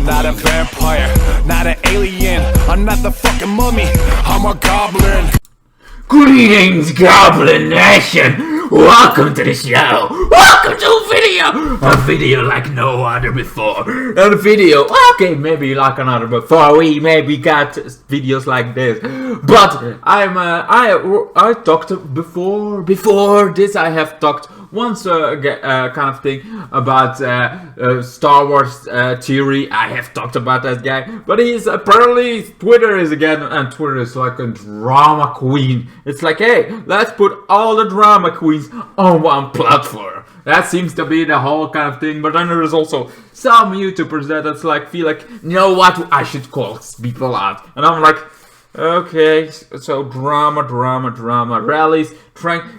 not a vampire, not an alien. I'm not the fucking mummy, I'm a goblin. Greetings, Goblin Nation! Welcome to the show! Welcome to a video like no other before. And a video, okay, maybe like another before. We maybe got videos like this, but I talked before this. I have talked once kind of thing about Star Wars theory. I have talked about that guy, but he's apparently Twitter is again, and Twitter is like a drama queen. It's like, hey, let's put all the drama queens on one platform. That seems to be the whole kind of thing. But then there is also some YouTubers that's like feel like, you know what, I should call people out, and I'm like, okay, so drama, rallies,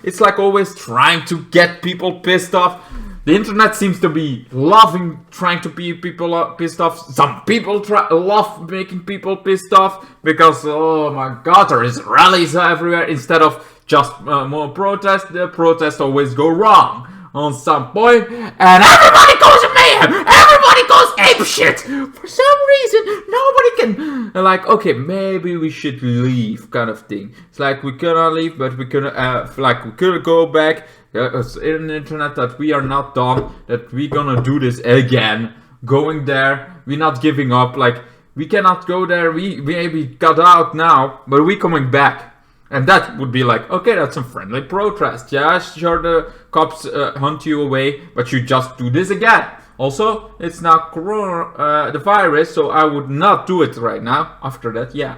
it's like always trying to get people pissed off. The internet seems to be loving trying to be people pissed off. Some people love making people pissed off because, oh my god, there is rallies everywhere instead of just more protest. The protests always go wrong on some point, and everybody goes to mayhem. Everybody goes apeshit. For some reason, nobody can like, okay, maybe we should leave, kind of thing. It's like we cannot leave, but we can we could go back. It's in the internet that we are not done. That we gonna do this again. Going there, we're not giving up. Like we cannot go there. We maybe got out now, but we coming back. And that would be like, okay, that's some friendly protest. Yeah, sure, the cops hunt you away, but you just do this again. Also, it's now corona, the virus, so I would not do it right now. After that, yeah.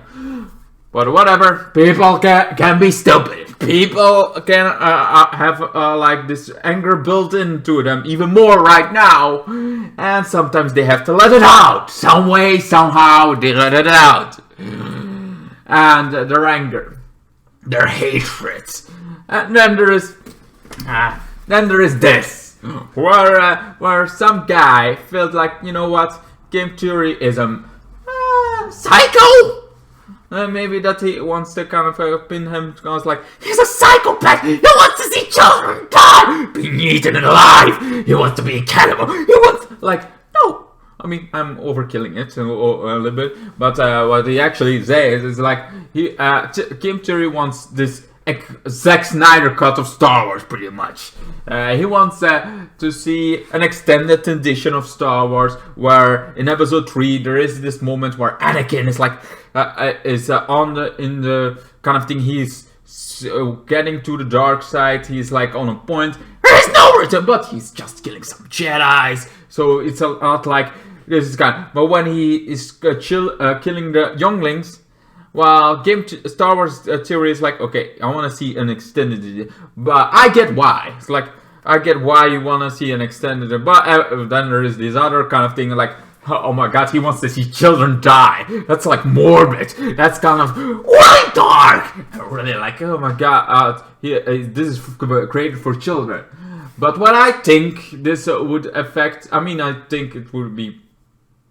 But whatever, people can be stupid. People can have like this anger built into them even more right now. And sometimes they have to let it out. Some way, somehow, they let it out. And their anger. Their hatreds, and then there is this, where some guy felt like, you know what, game theory is a psycho. Maybe that he wants to kind of pin him. I was like, he's a psychopath. He wants to see children die, being eaten alive. He wants to be a cannibal. He wants no. I mean, I'm overkilling it a little bit, but what he actually says is like, Game Theory wants this Zack Snyder cut of Star Wars, pretty much. He wants to see an extended edition of Star Wars, where in Episode 3 there is this moment where Anakin is like, in the kind of thing, he's getting to the dark side. He's like on a point. There is no return, but he's just killing some Jedis. So it's not like this is kind. But when he is killing the younglings, well, Star Wars theory is like, okay, I want to see an extended edition. But I get why. It's like, I get why you want to see an extended. But then there is this other kind of thing like, oh my god, he wants to see children die. That's like morbid. That's kind of really dark. Really like, oh my god, this is created for children. But what I think this would affect, I mean, I think it would be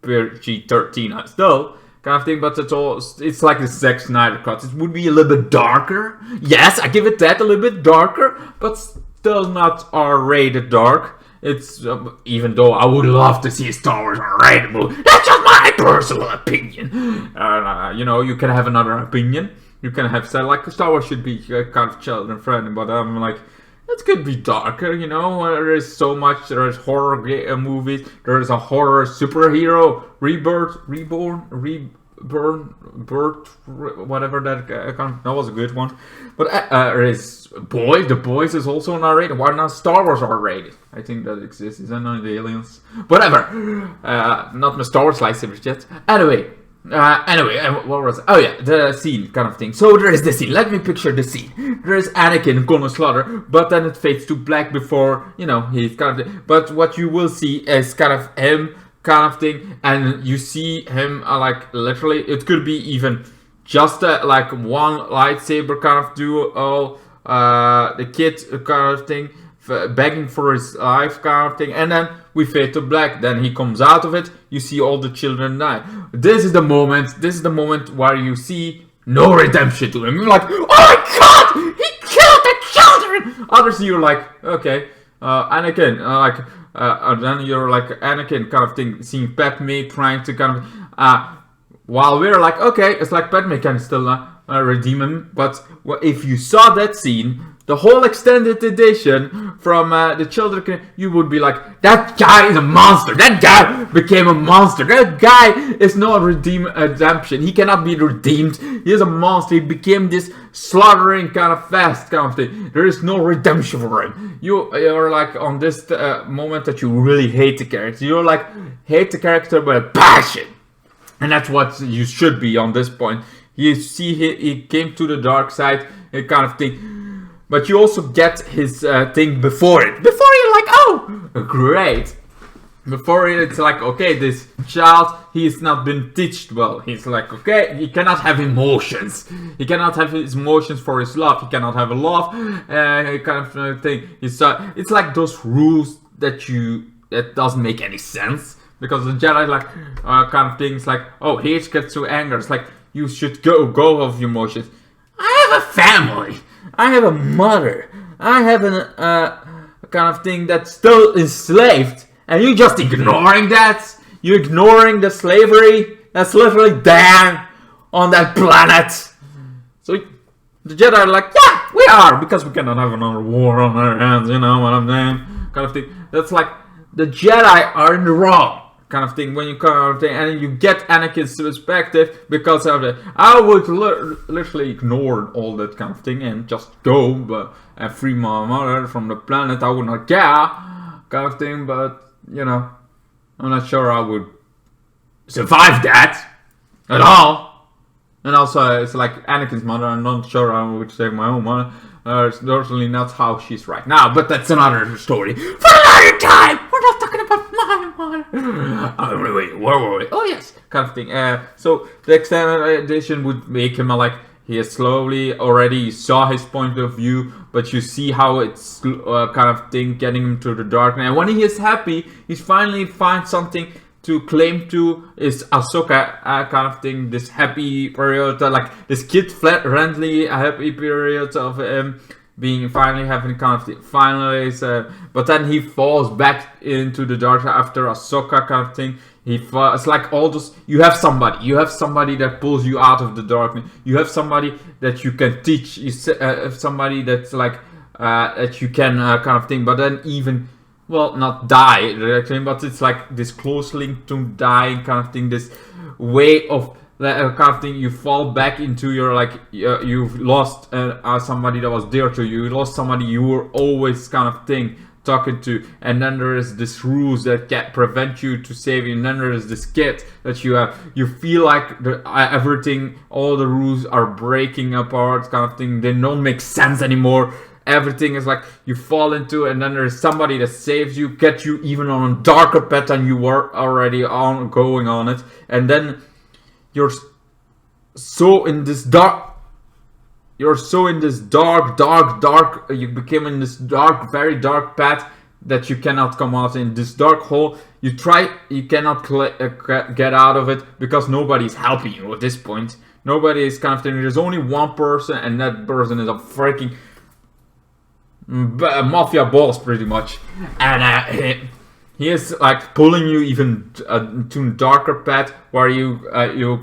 PG-13 still, kind of thing, but it's like the Zack Snyder cut. It would be a little bit darker. Yes, I give it that, a little bit darker, but still not R-rated dark. It's, even though I would love to see a Star Wars R-rated movie, that's just my personal opinion. You know, you can have another opinion. You can have said, like, Star Wars should be kind of children friendly, but I'm like, it could be darker, you know. There is so much. There is horror movies. There is a horror superhero reborn, whatever that that was a good one. But there is The Boys is also an R-rated. Why not Star Wars R-rated? I think that exists. Is that not the aliens? Whatever. Not my Star Wars lightsabers yet. Anyway, what was it? Oh yeah, the scene kind of thing. So there is the scene. Let me picture the scene. There is Anakin gonna slaughter, but then it fades to black before, you know, he's kind of. But what you will see is kind of him, kind of thing, and you see him like literally. It could be even just like one lightsaber kind of duo. The kid kind of thing, begging for his life kind of thing, and then we fade to black. Then he comes out of it. You see all the children die. This is the moment where you see no redemption to him. You're like, oh my god, he killed the children. Others, you're like, okay, Anakin, like, and then you're like Anakin kind of thing, seeing Padme trying to kind of, while we're like, okay, it's like Padme can still redeem him, but if you saw that scene, the whole extended edition from the children, you would be like, that guy is a monster. That guy became a monster. That guy is not redemption. He cannot be redeemed. He is a monster. He became this slaughtering kind of fast kind of thing. There is no redemption for him. You're like on this moment that you really hate the character. You're like, hate the character with passion. And that's what you should be on this point. You see, he came to the dark side, kind of thing. But you also get his thing before it. Before you're like, oh, great. Before it's like, okay, this child, he's not been teached well. He's like, okay, he cannot have emotions. He cannot have his emotions for his love. He cannot have a love kind of thing. It's like those rules that doesn't make any sense. Because the Jedi like kind of things like, oh, hate gets to anger. It's like, you should go of your emotions. I have a family. I have a mother. I have a kind of thing that's still enslaved. And you're just ignoring that. You're ignoring the slavery that's literally there on that planet. So the Jedi are like, yeah, we are. Because we cannot have another war on our hands. You know what I'm saying? Kind of thing. That's like, the Jedi are in the wrong. Kind of thing, when you kind of thing, and you get Anakin's perspective because of it. I would literally ignore all that kind of thing and just go and free my mother from the planet. I would not care, kind of thing, but you know, I'm not sure I would survive that at all. And also, it's like Anakin's mother. I'm not sure I would save my own mother. It's certainly not how she's right now, but that's another story for another time. We're not talking about my mother. Wait, where were we? Oh yes, kind of thing. So the extended edition would make him like he is slowly already. You saw his point of view, but you see how it's kind of thing getting him to the darkness. And when he is happy, he finally finds something to claim to is Ahsoka kind of thing, this happy period, like this kid-friendly happy period of him being finally having kind of the finally, but then he falls back into the dark after Ahsoka kind of thing. It's like all those, you have somebody that pulls you out of the darkness. You have somebody that you can teach. You have somebody that's like that you can kind of thing, but then even. Well, not die directly, but it's like this close link to dying kind of thing. This way of kind of thing. You fall back into your like you've lost somebody that was dear to you. You lost somebody you were always kind of thing talking to, and then there is this rules that can prevent you to save you. And then there is this kid that you have. You feel like everything, all the rules are breaking apart, kind of thing. They don't make sense anymore. Everything is like you fall into, and then there's somebody that saves you, gets you even on a darker path than you were already on going on it, and then you're so in this dark. You became in this dark, very dark path that you cannot come out in this dark hole. You cannot get out of it because nobody's helping you at this point. Nobody is kind of thing. There's only one person, and that person is a freaking mafia boss pretty much, and he is like pulling you even to a darker path where you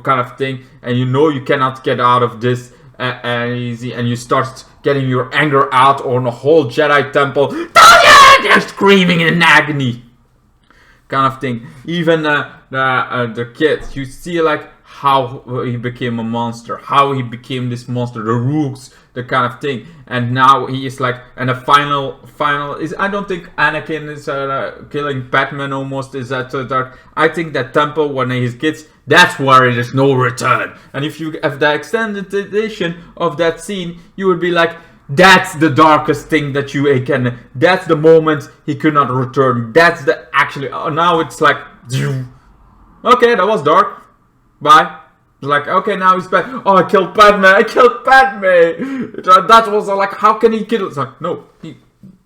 kind of think, and you know you cannot get out of this easy, and you start getting your anger out on the whole Jedi temple. They're screaming in agony kind of thing. Even the kids, you see like how he became a monster, how he became this monster, the rules, the kind of thing, and now he is like, and the final is, I don't think Anakin is killing Padme almost is that dark. I think that temple when he's kids, that's where there's no return. And if you have the extended edition of that scene, you would be like, that's the darkest thing that you can, that's the moment he could not return. That's the actually, now it's like, okay, that was dark. Bye. Like, okay, now he's back. Oh, I killed Padme. That was like, how can he kill? It's like, no.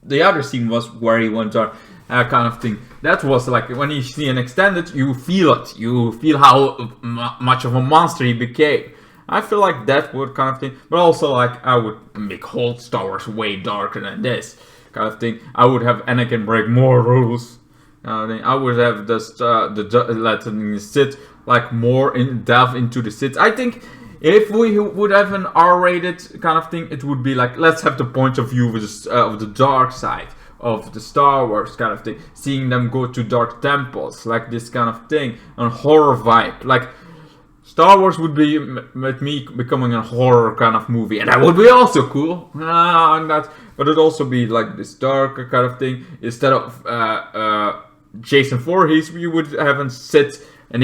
The other scene was where he went on, kind of thing. That was like, when you see an extended, you feel it. You feel how much of a monster he became. I feel like that would kind of thing. But also, like, I would make whole Star Wars way darker than this kind of thing. I would have Anakin break more rules. I would have letting the Sith like more in delve into the Sith. I think if we would have an R-rated kind of thing, it would be like, let's have the point of view of the dark side of the Star Wars kind of thing, seeing them go to dark temples, like this kind of thing, a horror vibe. Like Star Wars would be with me becoming a horror kind of movie, and that would be also cool. But it'd also be like this darker kind of thing. Instead of Jason Voorhees, we would have an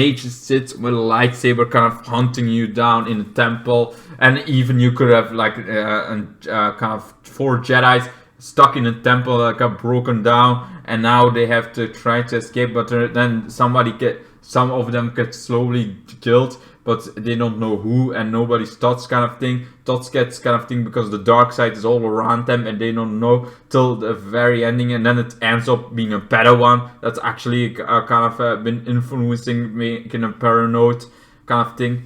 ancient Sith with a lightsaber kind of hunting you down in a temple, and even you could have like kind of 4 Jedi's stuck in a temple that got broken down, and now they have to try to escape, but then some of them get slowly killed, but they don't know who, and nobody Tots kind of thing. Tots gets kind of thing because the dark side is all around them, and they don't know till the very ending, and then it ends up being a Padawan that's actually kind of been influencing, making a paranoid kind of thing.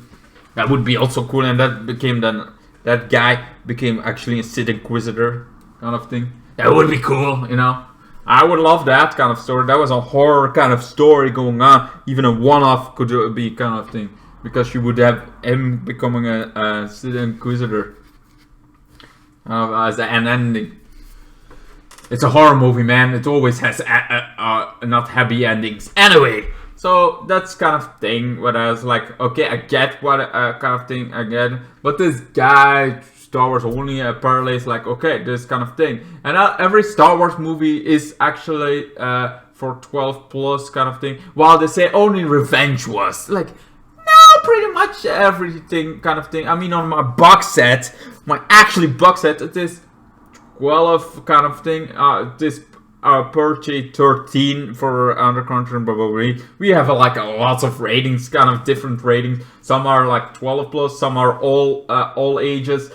That would be also cool, and that guy became actually a Sith Inquisitor kind of thing. That would be cool, you know. I would love that kind of story. That was a horror kind of story going on. Even a one-off could be kind of thing, because you would have him becoming a Sith Inquisitor as an ending. It's a horror movie, man. It always has not happy endings. Anyway, so that's kind of thing. What I was like, okay, I get what kind of thing I get, but this guy, Star Wars only apparently is like, okay, this kind of thing. And every Star Wars movie is actually for 12 plus kind of thing, while they say only Revenge was like, no, pretty much everything kind of thing. I mean, on my box set, my actually box set, it is 12 kind of thing. This purchase 13 for Undercountry and probably. We have like lots of ratings, kind of different ratings. Some are like 12 plus, some are all ages.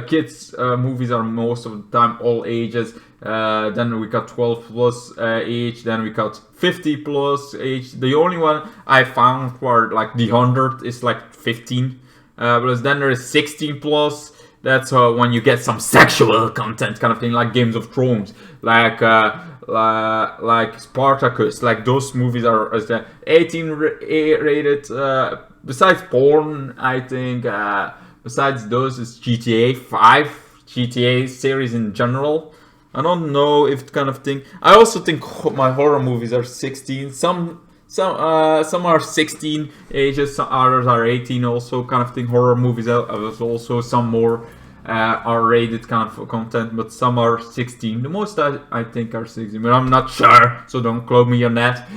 Kids movies are most of the time all ages. Then we got 12 plus age. Then we got 50 plus age. The only one I found where like the 100 is like 15. But then there is 16 plus. That's when you get some sexual content kind of thing, like Games of Thrones, like Spartacus. Like those movies are 18 rated. Besides porn, I think. Besides those is GTA 5, GTA series in general. I don't know if kind of thing. I also think my horror movies are 16. Some are 16 ages, some others are 18 also kind of thing. Horror movies there's also some more R-rated kind of content, but some are 16. The most I think are 16, but I'm not sure, so don't quote me on that.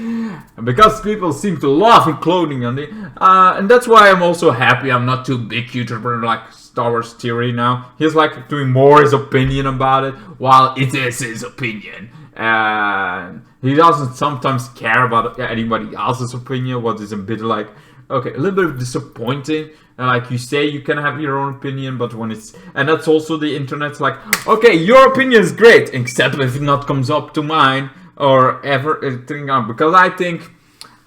Because people seem to love including on it, and that's why I'm also happy I'm not too big YouTuber like Star Wars Theory now. He's like doing more his opinion about it, while it is his opinion. And he doesn't sometimes care about anybody else's opinion, what is a bit like, okay, a little bit disappointing. Like you say, you can have your own opinion, but when it's, and that's also the internet's like, okay, your opinion is great, except if it not comes up to mine or everything up. Because I think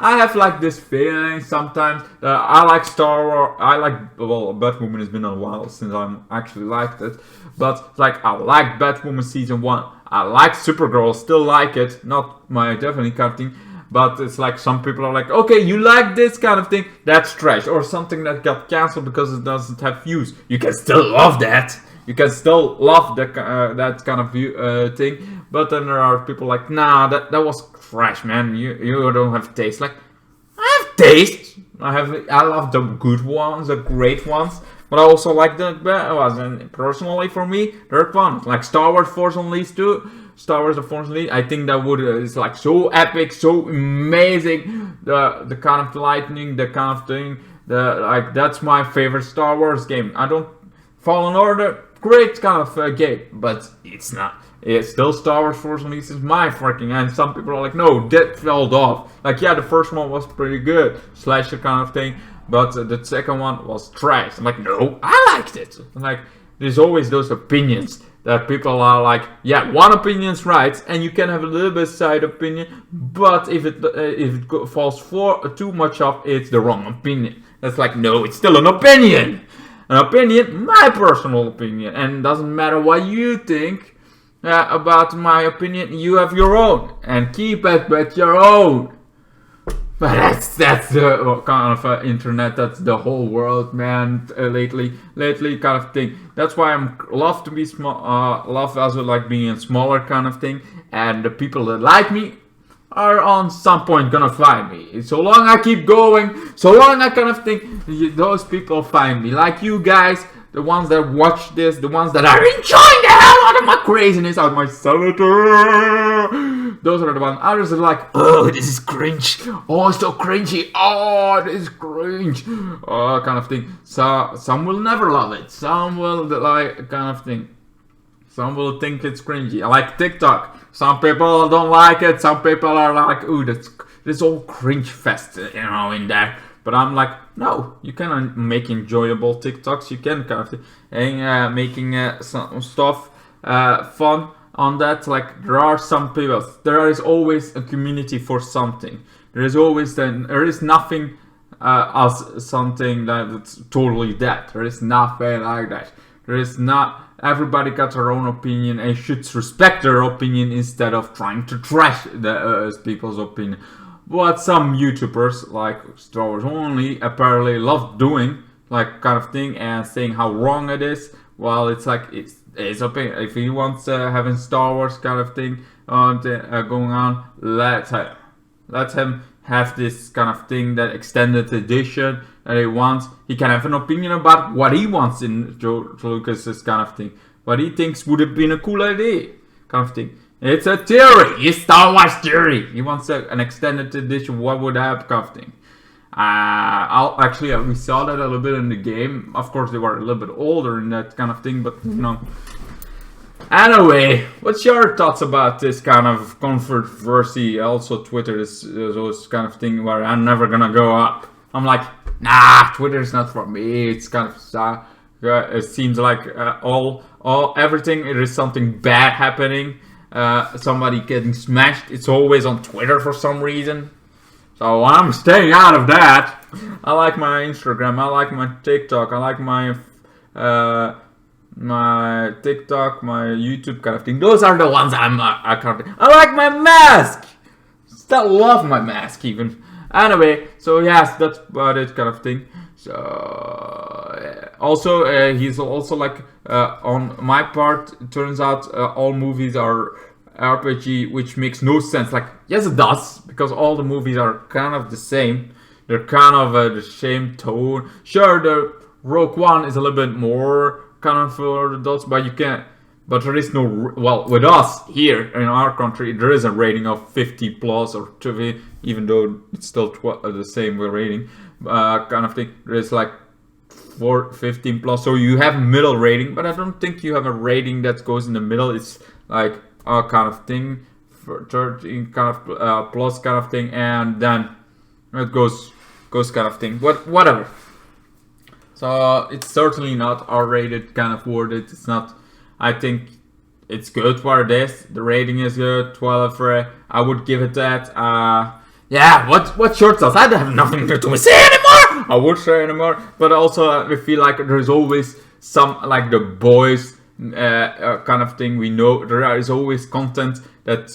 I have like this feeling sometimes that I like Star Wars. I like, well, Batwoman has been a while since I actually liked it, but like I like Batwoman season 1. I like Supergirl, still like it, not my definitely kind of thing. But it's like some people are like, okay, you like this kind of thing, that's trash. Or something that got cancelled because it doesn't have views. You can still love that. You can still love that kind of thing. But then there are people like, nah, that was trash, man. You don't have taste. Like, I have taste. I love the good ones, the great ones. But I also like the bad ones. And personally for me, they're fun. Like Star Wars Force Unleashed 2. Star Wars The Force Unleashed, I think that would is like so epic, so amazing. The kind of lightning, the kind of thing. Like that's my favorite Star Wars game. I don't Fallen Order, great kind of game, but it's not. It's still Star Wars Force Unleashed is my freaking. And some people are like, no, that fell off. Like yeah, the first one was pretty good, slasher kind of thing, but the second one was trash. I'm like, no, I liked it. I'm like, there's always those opinions. That people are like, yeah, one opinion's right, and you can have a little bit side opinion, but if it falls for too much off, it's the wrong opinion. That's like, no, it's still an opinion. An opinion, my personal opinion, and it doesn't matter what you think. about my opinion. You have your own, and keep it with your own. But that's the kind of internet. That's the whole world, man. Lately, kind of thing. That's why I'm love to be small. Love also like being a smaller kind of thing. And the people that like me are on some point gonna find me. So long I keep going, so long I kind of think those people find me. Like you guys, the ones that watch this, the ones that are enjoying the hell out of my craziness, out of my senator. Those are the ones. Others are like, oh, this is cringe. Oh, it's so cringy. Oh, this is cringe. Oh, kind of thing. So some will never love it. Some will like kind of thing. Some will think it's cringy. I like TikTok. Some people don't like it. Some people are like, ooh, that's all cringe fest, in there. But I'm like, no, you can make enjoyable TikToks. You can kind of thing, and making some stuff fun on that. Like there are some people. There is always a community for something. There is nothing as something that's totally dead. There is nothing like that. There is not. Everybody got their own opinion and should respect their opinion instead of trying to trash the people's opinion. What some YouTubers like Star Wars Only apparently love doing, like kind of thing, and saying how wrong it is. Well, it's like it's his opinion. If he wants having Star Wars kind of thing going on, let him have this kind of thing, that extended edition that he wants. He can have an opinion about what he wants in George Lucas's kind of thing. What he thinks would have been a cool idea, kind of thing. It's a theory. It's Star Wars theory. He wants an extended edition. What would have, kind of thing. We saw that a little bit in the game. Of course, they were a little bit older in that kind of thing, but Anyway, what's your thoughts about this kind of controversy? Also, Twitter is those kind of thing where I'm never gonna go up. I'm like, nah, Twitter is not for me. It's kind of it seems like everything. There is something bad happening. Somebody getting smashed. It's always on Twitter for some reason. So I'm staying out of that. I like my Instagram. I like my TikTok. I like my TikTok, my YouTube kind of thing. Those are the ones I can't. I like my mask. Still love my mask even. Anyway, so yes, that's about it kind of thing. So also he's also like on my part. It turns out all movies are RPG, which makes no sense. Like yes, it does, because all the movies are kind of the same. They're kind of the same tone. Sure, the Rogue One is a little bit more kind of for adults, but you can't. But there is no, well, with us here in our country, there is a rating of 50 plus or 20, even though it's still the same rating, kind of thing. There is like 15 plus, so you have a middle rating, but I don't think you have a rating that goes in the middle. It's like a kind of thing for 13 kind of plus kind of thing, and then it goes kind of thing. But whatever. So it's certainly not R-rated kind of word. It's not. I think it's good for this. The rating is good. 12 for I would give it that. Yeah. What's your thoughts? I have nothing to say anymore. I would say anymore, but also I feel like there's always some like the boys kind of thing. We know there is always content that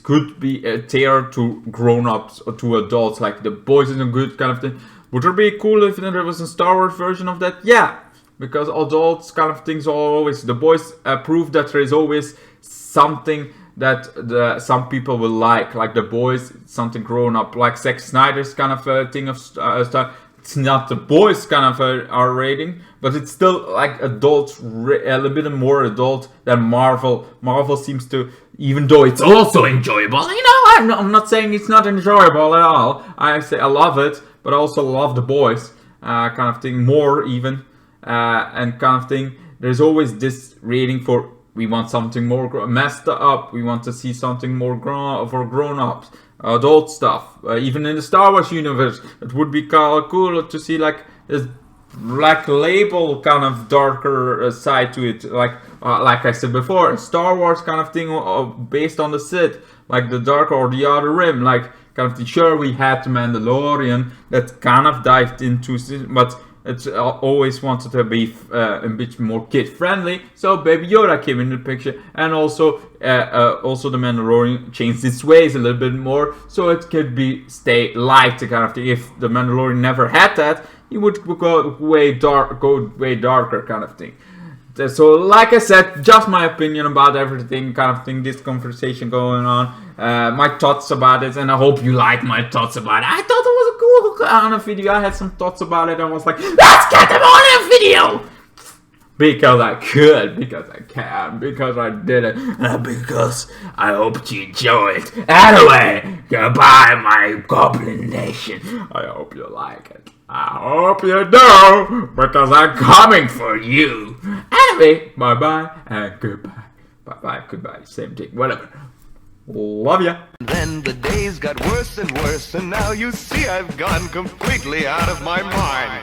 could be tailored to grown-ups or to adults. Like the boys is a good kind of thing. Would it be cool if there was a Star Wars version of that? Yeah. Because adults kind of things are always, the boys prove that there is always something that some people will like the boys, something grown up, like Zack Snyder's kind of thing of stuff. It's not the boys kind of R rating, but it's still like adults, a little bit more adult than Marvel. Marvel seems to, even though it's also enjoyable, I'm not saying it's not enjoyable at all. I say I love it, but I also love the boys kind of thing more even. And kind of thing, there's always this rating for we want something more messed up, we want to see something more grown-ups, adult stuff. Even in the Star Wars universe, it would be kind of cool to see like this black label kind of darker side to it, like I said before, Star Wars kind of thing based on the Sith, like the Dark or the Outer Rim, like kind of sure we had the Mandalorian that kind of dived into, but It's always wanted to be a bit more kid friendly. So Baby Yoda came in the picture, and also the Mandalorian changed its ways a little bit more, so it could be stay light kind of thing. If the Mandalorian never had that, he would go way darker kind of thing. So, like I said, just my opinion about everything, kind of thing, this conversation going on, my thoughts about it, and I hope you like my thoughts about it. I thought it was a cool on a video. I had some thoughts about it, and I was like, let's get them on a video! Because I could, because I can, because I did it, and because I hope you enjoy it. Anyway, goodbye, my Goblin Nation. I hope you like it. I hope you do, because I'm coming for you. Anyway, bye-bye and goodbye. Bye-bye, goodbye, same thing, whatever. Love ya. Then the days got worse and worse, and now you see I've gone completely out of my mind.